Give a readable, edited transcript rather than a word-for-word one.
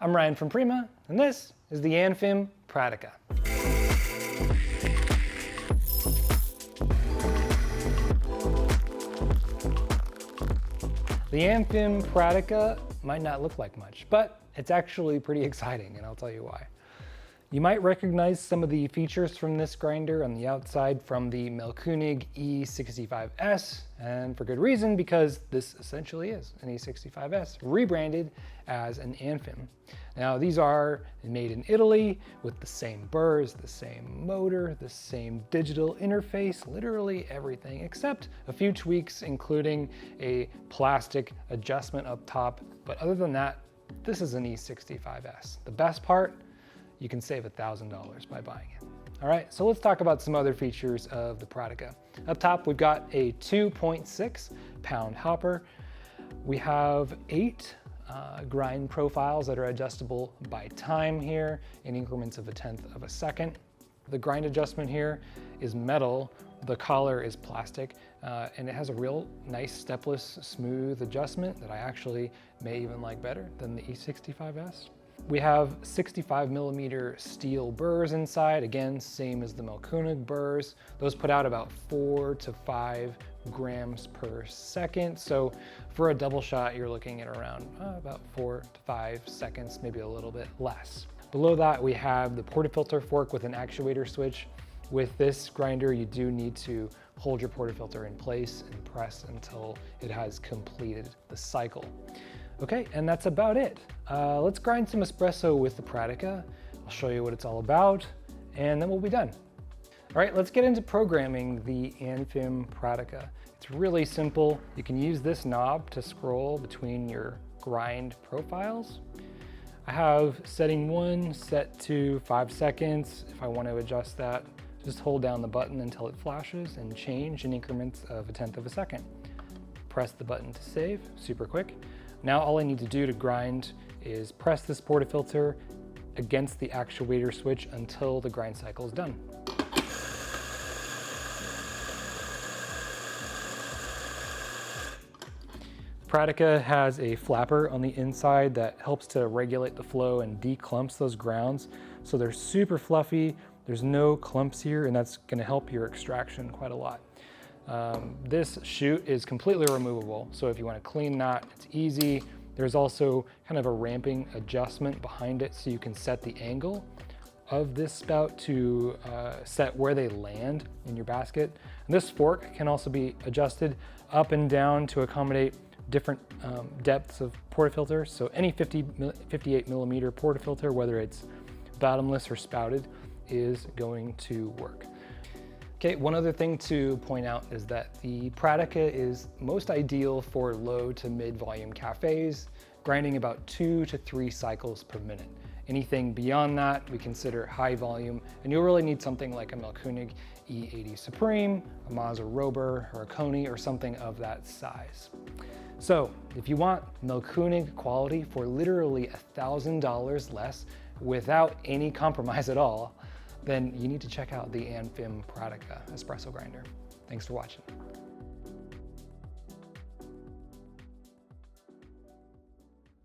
I'm Ryan from Prima, and this is the Anfim Pratica. The Anfim Pratica might not look like much, but it's actually pretty exciting, and I'll tell you why. You might recognize some of the features from this grinder on the outside from the Mahlkonig E65S, and for good reason, because this essentially is an E65S, rebranded as an Anfim. Now these are made in Italy with the same burrs, the same motor, the same digital interface, literally everything except a few tweaks, including a plastic adjustment up top. But other than that, this is an E65S. The best part, you can save $1,000 by buying it. All right, so let's talk about some other features of the Pratica. Up top, we've got a 2.6 pound hopper. We have 8 grind profiles that are adjustable by time here in increments of 1/10 of a second. The grind adjustment here is metal, the collar is plastic, and it has a real nice stepless, smooth adjustment that I actually may even like better than the E65S. We have 65mm steel burrs inside, again, same as the Mahlkonig burrs. Those put out about 4 to 5 grams per second. So for a double shot, you're looking at around about 4 to 5 seconds, maybe a little bit less. Below that, we have the portafilter fork with an actuator switch. With this grinder, you do need to hold your portafilter in place and press until it has completed the cycle. Okay, and that's about it. Let's grind some espresso with the Pratica. I'll show you what it's all about, and then we'll be done. All right, let's get into programming the Anfim Pratica. It's really simple. You can use this knob to scroll between your grind profiles. I have setting 1 set to 5 seconds. If I want to adjust that, just hold down the button until it flashes and change in increments of 1/10 of a second. Press the button to save, super quick. Now all I need to do to grind is press this portafilter against the actuator switch until the grind cycle is done. Pratica has a flapper on the inside that helps to regulate the flow and declumps those grounds. So they're super fluffy, there's no clumps here, and that's gonna help your extraction quite a lot. This chute is completely removable, so if you want to clean that, it's easy. There's also kind of a ramping adjustment behind it, so you can set the angle of this spout to set where they land in your basket. And this fork can also be adjusted up and down to accommodate different depths of portafilter. So any 58mm portafilter, whether it's bottomless or spouted, is going to work. Okay, one other thing to point out is that the Pratica is most ideal for low to mid volume cafes, grinding about 2 to 3 cycles per minute. Anything beyond that, we consider high volume, and you'll really need something like a Mahlkonig E80 Supreme, a Mazda Rober, or a Coney, or something of that size. So if you want Mahlkonig quality for literally $1,000 less without any compromise at all, then you need to check out the Anfim Pratica espresso grinder. Thanks for watching.